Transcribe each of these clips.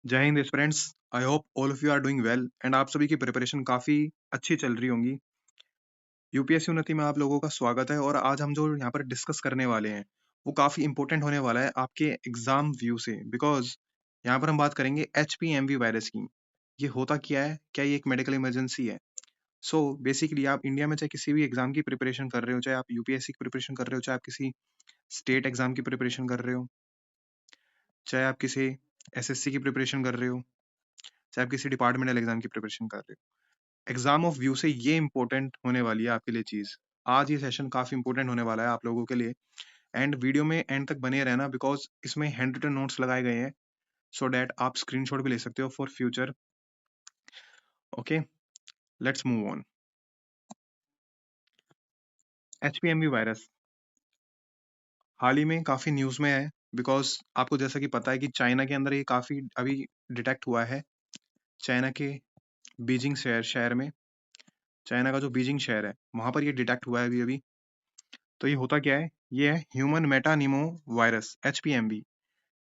जय Hind friends. I hope all of you are doing well and आप सभी की प्रिपरेशन काफी अच्छी चल रही होंगी। यूपीएससी उन्नति में आप लोगों का स्वागत है और आज हम जो यहाँ पर डिस्कस करने वाले हैं वो काफी इंपॉर्टेंट होने वाला है आपके एग्जाम व्यू से, बिकॉज यहाँ पर हम बात करेंगे HPMV वायरस की। ये होता क्या है, क्या ये एक मेडिकल इमरजेंसी है? सो बेसिकली आप इंडिया में चाहे किसी भी एग्जाम की प्रिपरेशन कर रहे हो, चाहे आप यूपीएससी की प्रिपरेशन कर रहे हो, चाहे आप किसी स्टेट एग्जाम की प्रिपरेशन कर रहे हो, चाहे आप किसी एसएससी की प्रिपरेशन कर रहे हो, चाहे आप किसी डिपार्टमेंटल एग्जाम की प्रिपरेशन कर रहे हो, एग्जाम ऑफ व्यू से ये इंपॉर्टेंट होने वाली है आपके लिए चीज। आज ये सेशन काफी इंपॉर्टेंट होने वाला है आप लोगों के लिए एंड वीडियो में एंड तक बने रहना, बिकॉज इसमें हैंड रिटन नोट्स लगाए गए हैं सो डैट आप स्क्रीनशॉट भी ले सकते हो for future. Okay, let's move on. HPMV virus हाल ही में काफी न्यूज में है, बिकॉज आपको जैसा कि पता है कि चाइना के अंदर ये काफी अभी डिटेक्ट हुआ है। चाइना के बीजिंग शहर में, चाइना का जो बीजिंग शहर है वहां पर ये डिटेक्ट हुआ है अभी अभी। तो ये होता क्या है, ये है ह्यूमन मेटानिमो वायरस HPMV।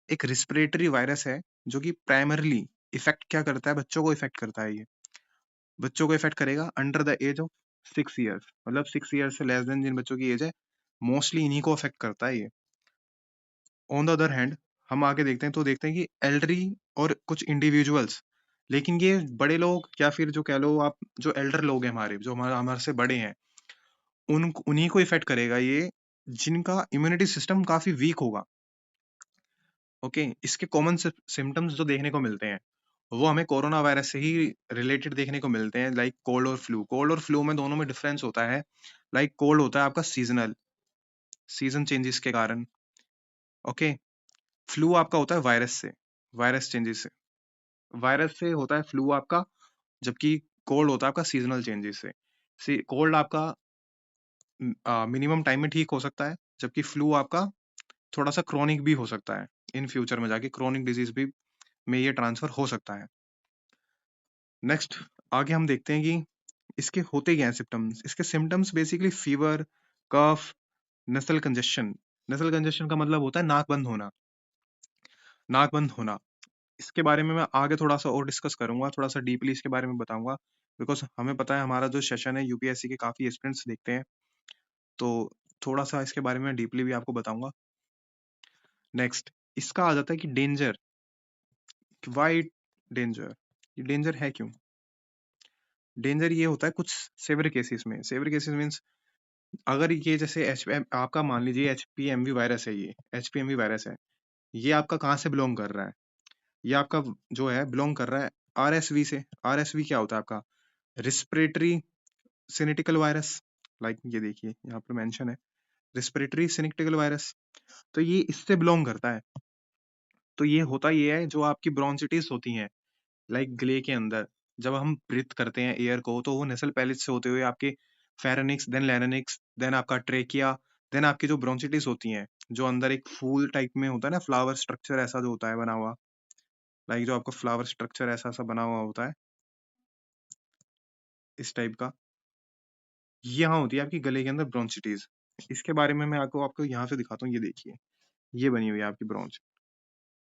एक रिस्पिरेटरी वायरस है जो कि प्राइमरली इफेक्ट क्या करता है, बच्चों को इफेक्ट करता है। ये बच्चों को इफेक्ट करेगा under the age of 6 years, मतलब 6 ईयर्स से लेस देन जिन बच्चों की एज है, मोस्टली इन्हीं को अफेक्ट करता है ये। ऑन द अदर हैंड हम आगे देखते हैं तो देखते हैं कि एल्डरी और कुछ इंडिविजुअल्स, लेकिन ये बड़े लोग या फिर जो कह लो आप, जो एल्डर लोग हैं हमारे, जो हमारे हमारे से बड़े हैं, उन उन्हीं को इफेक्ट करेगा ये, जिनका इम्यूनिटी सिस्टम काफी वीक होगा। ओके, इसके कॉमन सिम्टम्स जो देखने को मिलते हैं वो हमें कोरोना वायरस से ही रिलेटेड देखने को मिलते हैं, लाइक कोल्ड और फ्लू। कोल्ड और फ्लू में दोनों में डिफरेंस होता है। लाइक कोल्ड होता है आपका सीजनल, सीजन चेंजेस के कारण। ओके, फ्लू आपका होता है वायरस से, वायरस चेंजेस से। वायरस से होता है फ्लू आपका, जबकि कोल्ड होता है आपका सीजनल चेंजेस से। कोल्ड आपका मिनिमम टाइम में ठीक हो सकता है, जबकि फ्लू आपका थोड़ा सा क्रोनिक भी हो सकता है। इन फ्यूचर में जाके क्रोनिक डिजीज भी में ये ट्रांसफर हो सकता है। नेक्स्ट आगे हम देखते हैं कि इसके होते क्या हैं सिम्टम्स। इसके सिम्टम्स बेसिकली फीवर, कफ, नसल कंजेशन। नसल कंजेशन का मतलब होता है नाक बंद होना, नाक बंद होना। इसके बारे में मैं आगे थोड़ा सा और डिस्कस करूंगा, थोड़ा सा डीपली इसके बारे में बताऊंगा, बिकॉज हमें पता है हमारा जो सेशन है यूपीएससी के काफी एस्पिरेंट्स देखते हैं, तो थोड़ा सा इसके बारे में डीपली भी आपको बताऊंगा। नेक्स्ट इसका आ जाता है कि डेंजर। Why danger? ये डेंजर है क्यों? डेंजर ये होता है कुछ सेवर केसेस में। सेवर केसेस मीन्स अगर ये जैसे आपका मान लीजिए HPMV वायरस है, ये HPMV वायरस है, ये आपका कहाँ से बिलोंग कर रहा है? ये आपका जो है बिलोंग कर रहा है RSV से। RSV क्या होता है आपका? Respiratory सिनेटिकल virus. लाइक ये देखिए यहाँ पर मेंशन है रिस्पिरेटरी सिनेटिकल वायरस। तो ये इससे बिलोंग करता है। तो ये होता ये है, जो आपकी ब्रोंचिटिस होती हैं लाइक गले के अंदर, जब हम ब्रीथ करते हैं एयर को, तो वो नेसल पैलेट से होते हुए आपके फेरेनिक्स, देन लैरिंक्स, देन आपका ट्रेकिया, देन आपकी जो ब्रोंचिटिस होती हैं, जो अंदर एक फूल टाइप में होता है ना, फ्लावर स्ट्रक्चर ऐसा जो होता है बना हुआ, लाइक जो आपका फ्लावर स्ट्रक्चर ऐसा सा बना हुआ होता है इस टाइप का, ये यहाँ होती है आपकी गले के अंदर ब्रोंचिटिस। इसके बारे में मैं आपको आपको यहाँ से दिखाता हूँ। ये देखिए, ये बनी हुई है आपकी ब्रोंच,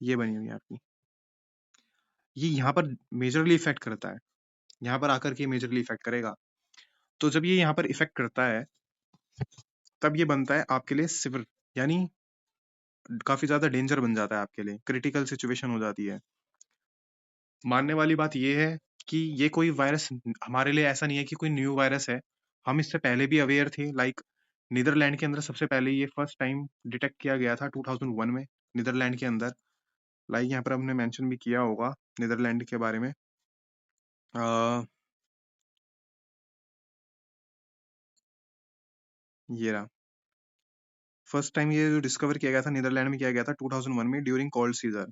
ये बनी हुई है आपकी। ये यहाँ पर मेजरली इफेक्ट करता है, यहाँ पर आकर के मेजरली इफेक्ट करेगा। तो जब ये यहाँ पर इफेक्ट करता है तब ये बनता है आपके लिए सिविर, यानी काफी ज्यादा डेंजर बन जाता है आपके लिए, क्रिटिकल सिचुएशन हो जाती है। मानने वाली बात ये है कि ये कोई वायरस हमारे लिए ऐसा नहीं है कि कोई न्यू वायरस है। हम इससे पहले भी अवेयर थे। लाइक नीदरलैंड के अंदर सबसे पहले ये फर्स्ट टाइम डिटेक्ट किया गया था 2001 में, नीदरलैंड के अंदर। लाइक यहाँ पर हमने मेंशन भी किया होगा नीदरलैंड के बारे में। ये रहा फर्स्ट टाइम ये जो डिस्कवर किया गया था नीदरलैंड में, किया गया था 2001 में ड्यूरिंग कोल्ड सीजन।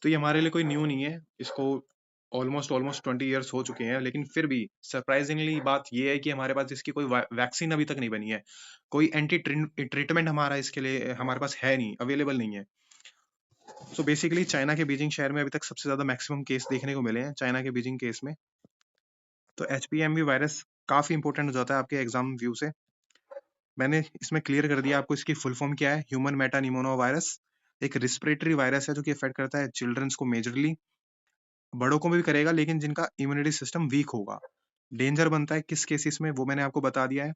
तो ये हमारे लिए कोई न्यू नहीं है। इसको ऑलमोस्ट ऑलमोस्ट 20 ईयर्स हो चुके हैं, लेकिन फिर भी सरप्राइजिंगली बात ये है कि हमारे पास इसकी कोई वैक्सीन अभी तक नहीं बनी है। कोई एंटी ट्रीटमेंट हमारा इसके लिए हमारे पास है नहीं, अवेलेबल नहीं है। सो बेसिकली चाइना के बीजिंग शहर में अभी तक सबसे ज्यादा मैक्सिमम केस देखने को मिले हैं, चाइना के बीजिंग केस में। तो HPMV वायरस काफी इंपॉर्टेंट हो जाता है आपके एग्जाम व्यू से। मैंने इसमें क्लियर कर दिया आपको इसकी फुल फॉर्म क्या है। ह्यूमन मेटानिमोनो वायरस एक रिस्पिरेटरी वायरस है जो कि अफेक्ट करता है चिल्ड्रंस को मेजरली। बड़ों को भी करेगा, लेकिन जिनका इम्यूनिटी सिस्टम वीक होगा। डेंजर बनता है किस केसेस में, वो मैंने आपको बता दिया है।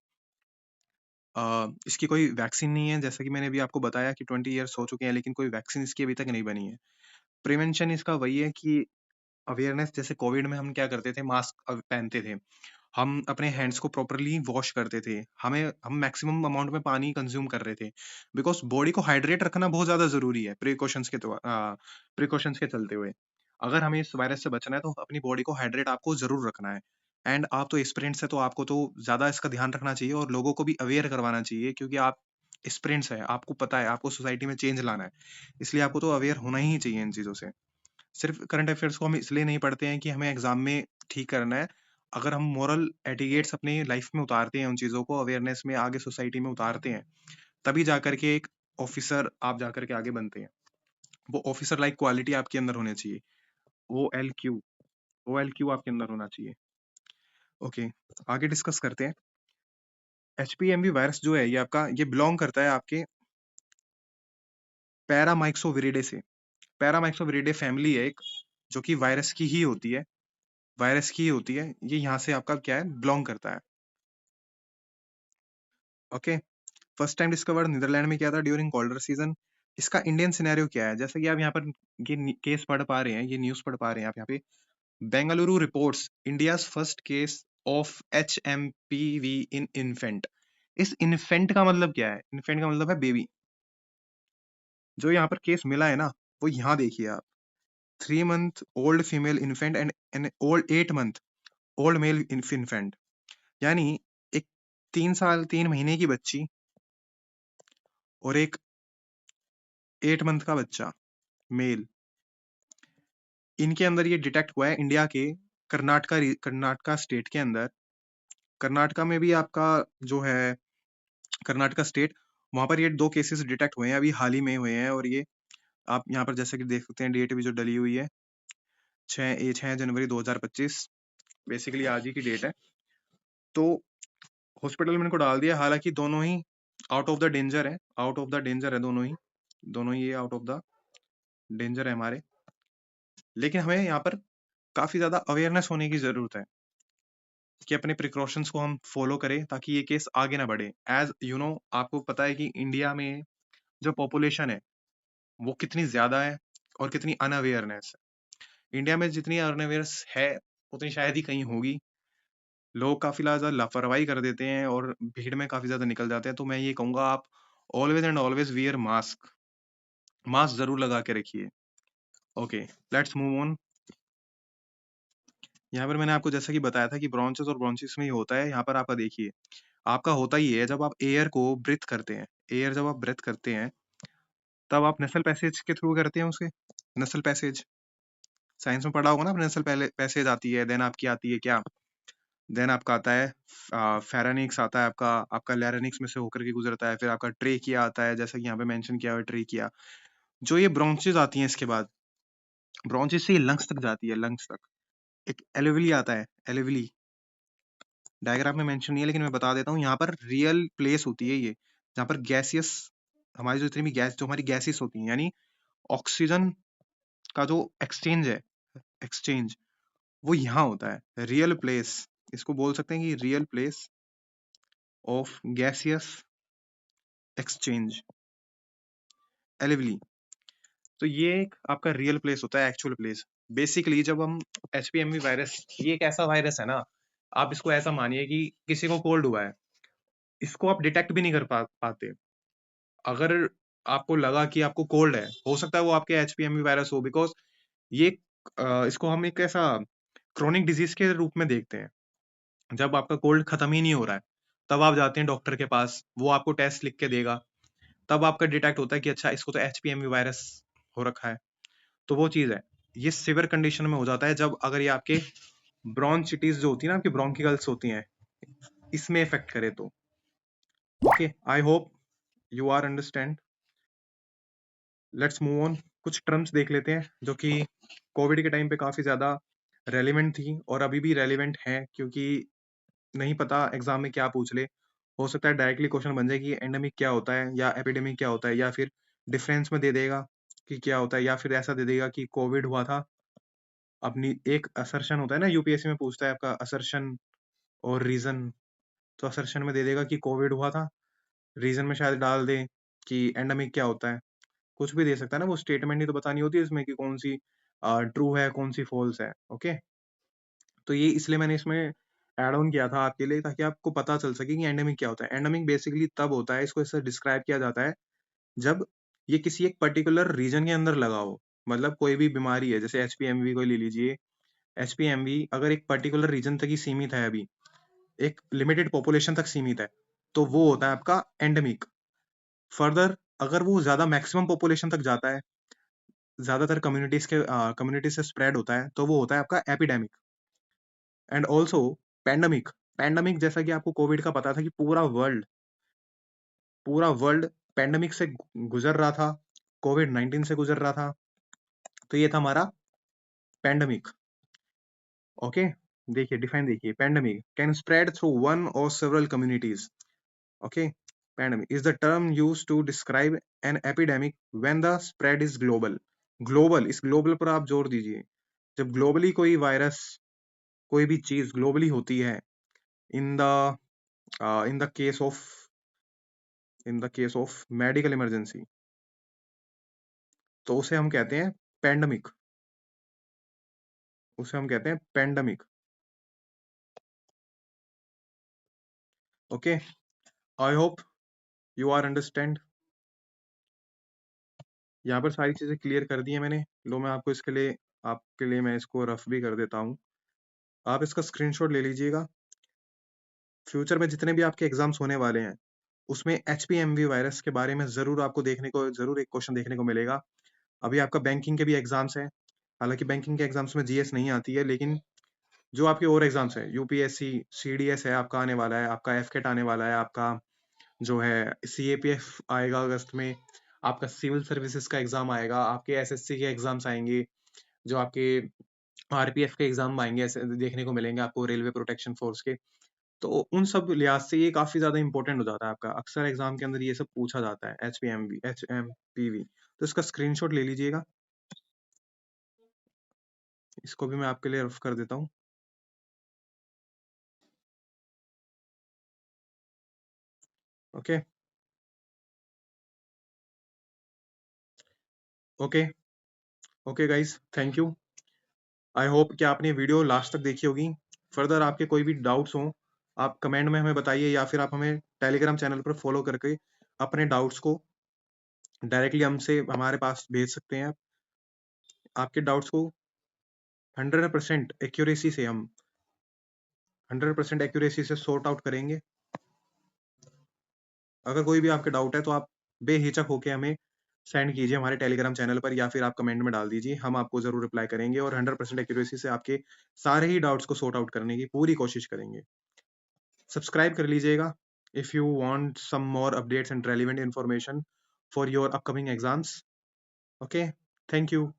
इसकी कोई वैक्सीन नहीं है, जैसा कि मैंने अभी आपको बताया कि 20 ईयर्स हो चुके हैं, लेकिन कोई वैक्सीन इसकी अभी तक नहीं बनी है। प्रिवेंशन इसका वही है कि अवेयरनेस, जैसे कोविड में हम क्या करते थे, मास्क पहनते थे, हम अपने हैंड्स को प्रॉपरली वॉश करते थे, हम मैक्सिमम अमाउंट में पानी कंज्यूम कर रहे थे, बिकॉज बॉडी को हाइड्रेट रखना बहुत ज्यादा जरूरी है प्रिकॉशंस के चलते हुए। अगर हमें इस वायरस से बचना है तो अपनी बॉडी को हाइड्रेट आपको जरूर रखना है। एंड आप तो स्प्रिंट्स है, तो आपको तो ज्यादा इसका ध्यान रखना चाहिए और लोगों को भी अवेयर करवाना चाहिए, क्योंकि आप स्प्रिंट्स है, आपको पता है आपको सोसाइटी में चेंज लाना है, इसलिए आपको तो अवेयर होना ही चाहिए इन चीजों से। सिर्फ करंट अफेयर्स को हम इसलिए नहीं पढ़ते हैं कि हमें एग्जाम में ठीक करना है। अगर हम मोरल एटिकेट्स अपनी लाइफ में उतारते हैं, उन चीजों को अवेयरनेस में आगे सोसाइटी में उतारते हैं, तभी जाकर के एक ऑफिसर आप जाकर के आगे बनते हैं। वो ऑफिसर लाइक क्वालिटी आपके अंदर होनी चाहिए। ओ एल क्यू आपके अंदर होना चाहिए। ओके, आगे डिस्कस करते हैं। एचपीएमवी वायरस जो है, ये बिलोंग करता है आपके पैरामाइक्सोविरिडे से। पैरामाइक्सोविरिडे फैमिली है एक, जो कि वायरस की ही होती है। ये यहाँ से आपका क्या है, बिलोंग करता है। Okay, first time discovered Netherland में किया था ड्यूरिंग कोल्डर सीजन। इसका इंडियन सिनेरियो क्या है, जैसे कि आप यहाँ पर ये केस पढ़ पा रहे हैं, ये न्यूज पढ़ पा रहे हैं आप यहाँ पे। Bengaluru reports India's first case of HMPV in infant. इस इन्फेंट का मतलब क्या है, इन्फेंट का मतलब है बेबी। जो यहाँ पर केस मिला है ना, वो यहाँ देखिए आप, 3 month old female infant and an old 8 month old mail infant. यानी एक 3 साल 3 महीने की बच्ची और एक 8 month का बच्चा मेल, इनके अंदर ये डिटेक्ट हुआ है इंडिया के कर्नाटका स्टेट के अंदर। कर्नाटका में भी आपका जो है कर्नाटका स्टेट, वहां पर ये 2 केसेस डिटेक्ट हुए हैं, अभी हाल ही में हुए हैं। और ये आप यहाँ पर जैसे कि देख सकते हैं, डेट भी जो डली हुई है 6 जनवरी 2025, बेसिकली आज ही की डेट है। तो हॉस्पिटल में इनको डाल दिया, हालांकि दोनों ही आउट ऑफ द डेंजर है, दोनों ही ये आउट ऑफ द डेंजर है हमारे। लेकिन हमें यहाँ पर काफी ज्यादा अवेयरनेस होने की जरूरत है कि अपने प्रिकॉशंस को हम फॉलो करें, ताकि ये केस आगे ना बढ़े। एज यू नो, आपको पता है कि इंडिया में जो पॉपुलेशन है वो कितनी ज्यादा है और कितनी अनअवेयरनेस है। इंडिया में जितनी अनअवेयरनेस है उतनी शायद ही कहीं होगी। लोग काफी ज्यादा लापरवाही कर देते हैं और भीड़ में काफी ज्यादा निकल जाते हैं। तो मैं ये कहूंगा, आप always and always wear mask, mask जरूर लगा के रखिए। Okay, let's move on. यहाँ पर मैंने आपको जैसा कि बताया था कि ब्रोंचेस और ब्रोंचिस में ही होता है। यहाँ पर आपका देखिए, आपका होता ही है जब आप एयर को ब्रीथ करते हैं, एयर जब आप ब्रीथ करते हैं, तब आप नेसल पैसेज के थ्रू करते हैं उसके। नेसल पैसेज साइंस में पढ़ा होगा ना, नेसल पैसेज आती है, देन आपकी आती है क्या, देन आपका आता है फेरानिक्स आता है, आपका आपका लैरिंक्स में से होकर के गुजरता है, फिर आपका ट्रेकिया आता है, जैसा कि यहाँ पे मेंशन किया हुआ है ट्रेकिया। जो ये ब्रोंचेस आती हैं, इसके बाद ब्रोंचेस से ये लंग्स तक जाती है, लंग्स तक। एक एलिवली आता है, एलिवली डायग्राम में मेंशन नहीं है, लेकिन मैं बता देता हूँ, यहाँ पर रियल प्लेस होती है ये, जहाँ पर गैसियस, हमारी जो जितनी भी गैस, जो हमारी गैसेस होती हैं, यानी ऑक्सीजन का जो एक्सचेंज वो यहाँ होता है। रियल प्लेस, इसको बोल सकते हैं कि real place of gaseous exchange, alveoli. तो ये एक आपका रियल प्लेस होता है, एक्चुअल प्लेस। बेसिकली जब हम HPMV वायरस, ये एक ऐसा वायरस है ना, आप इसको ऐसा मानिए कि किसी को कोल्ड हुआ है, इसको आप डिटेक्ट भी नहीं कर पाते। अगर आपको लगा कि आपको कोल्ड है, हो सकता है वो आपके HPMV वायरस हो, बिकॉज ये इसको हम एक ऐसा क्रोनिक डिजीज के रूप में देखते हैं। जब आपका कोल्ड खत्म ही नहीं हो रहा है, तब आप जाते हैं डॉक्टर के पास, वो आपको टेस्ट लिख के देगा, तब आपका डिटेक्ट होता है कि अच्छा, इसको तो HPMV वायरस हो रखा है। तो वो चीज है, ये सिवियर कंडीशन में हो जाता है जब अगर ये आपके ब्रोंचिटिस जो होती है ना, आपकी ब्रोंकिकल्स होती हैं, इसमें इफेक्ट करे तो। Okay, I hope you are understand. Let's move on. कुछ टर्म्स देख लेते हैं जो कि कोविड के टाइम पे काफी ज्यादा रेलिवेंट थी और अभी भी रेलिवेंट है, क्योंकि नहीं पता एग्जाम में क्या पूछ ले। हो सकता है डायरेक्टली क्वेश्चन बन जाए कि एंडेमिक क्या होता है या एपिडेमिक क्या होता है, या फिर डिफरेंस में दे देगा कि क्या होता है, या फिर ऐसा दे देगा कि कोविड हुआ था अपनी एक असर्शन होता है ना, यूपीएससी में पूछता है आपका असर्शन और रीजन। तो असर्शन में दे देगा कि कोविड हुआ था, रीजन में शायद डाल दे कि एंडेमिक क्या होता है, कुछ भी दे सकता है ना, वो स्टेटमेंट नहीं तो बतानी होती है इसमें कि कौन सी ट्रू है कौन सी फॉल्स है। ओके, तो ये इसलिए मैंने इसमें ऐड ऑन किया था आपके लिए, ताकि आपको पता चल सके कि एंडेमिक क्या होता है। एंडेमिक बेसिकली तब होता है, इसको ऐसे डिस्क्राइब किया जाता है जब ये किसी एक पर्टिकुलर रीजन के अंदर लगा हो। मतलब कोई भी बीमारी है, जैसे एचपीएमवी को ले लीजिए, एचपीएमवी अगर एक पर्टिकुलर रीजन तक ही सीमित है, अभी एक लिमिटेड पॉपुलेशन तक सीमित है, तो वो होता है आपका एंडेमिक। फर्दर अगर वो ज्यादा मैक्सिमम पॉपुलेशन तक जाता है, ज्यादातर कम्युनिटी से स्प्रेड होता है, तो वो होता है आपका epidemic. And also pandemic. Pandemic जैसा कि आपको कोविड का पता था कि पूरा वर्ल्ड पैंडमिक से गुजर रहा था, कोविड-19 से गुजर रहा था, तो ये था हमारा पैंडमिक। ओके, देखिए डिफाइन देखिए, pandemic can spread through one और several communities. Okay, pandemic is the term used to describe an epidemic when the spread is global. Global, इस ग्लोबल पर आप जोर दीजिए। जब ग्लोबली कोई वायरस, कोई भी चीज ग्लोबली होती है, in the in the case of medical emergency, तो उसे हम कहते हैं पैंडमिक। उसे हम कहते हैं pandemic. Okay, I hope you are understand. यहाँ पर सारी चीजें क्लियर कर दी है मैंने। लो, मैं आपको इसके लिए, आपके लिए मैं इसको रफ भी कर देता हूँ। आप इसका स्क्रीनशॉट ले लीजिएगा। फ्यूचर में जितने भी आपके एग्जाम्स होने वाले हैं, उसमें एचपीएमवी वायरस के बारे में जरूर आपको जरूर एक क्वेश्चन देखने को मिलेगा। अभी आपका बैंकिंग के भी एग्जाम्स हैं। हालांकि बैंकिंग के एग्जाम्स में जीएस नहीं आती है, लेकिन जो आपके और एग्जाम्स है, यूपीएससी, सीडीएस है आपका आने वाला है, आपका एफकेट आने वाला है, आपका जो है सीएपीएफ आएगा अगस्त में, आपका सिविल सर्विसेज का एग्जाम आएगा, आपके एसएससी के एग्जाम्स आएंगे, जो आपके आरपीएफ के एग्जाम आएंगे, ऐसे देखने को मिलेंगे आपको, रेलवे प्रोटेक्शन फोर्स के। तो उन सब लिहाज से ये काफी ज्यादा इंपॉर्टेंट हो जाता है आपका। अक्सर एग्जाम के अंदर ये सब पूछा जाता है, एच एम पी वी। तो इसका स्क्रीनशॉट ले लीजिएगा। इसको भी मैं आपके लिए रफ कर देता हूँ। Okay okay okay guys, thank you. I hope कि आपने वीडियो लास्ट तक देखी होगी। फर्दर आपके कोई भी डाउट्स हों, आप कमेंट में हमें बताइए, या फिर आप हमें टेलीग्राम चैनल पर फॉलो करके अपने डाउट्स को डायरेक्टली हमसे हमारे पास भेज सकते हैं। आपके डाउट्स को 100% एक्यूरेसी से हम 100% एक्यूरेसी से सॉर्ट आउट करेंगे। अगर कोई भी आपके डाउट है तो आप बेहिचक होके हमें सेंड कीजिए हमारे टेलीग्राम चैनल पर, या फिर आप कमेंट में डाल दीजिए, हम आपको जरूर रिप्लाई करेंगे और 100% एक्यूरेसी से आपके सारे ही डाउट्स को सॉर्ट आउट करने की पूरी कोशिश करेंगे। सब्सक्राइब कर लीजिएगा if you want some more updates and relevant information for your upcoming exams. Okay, thank you.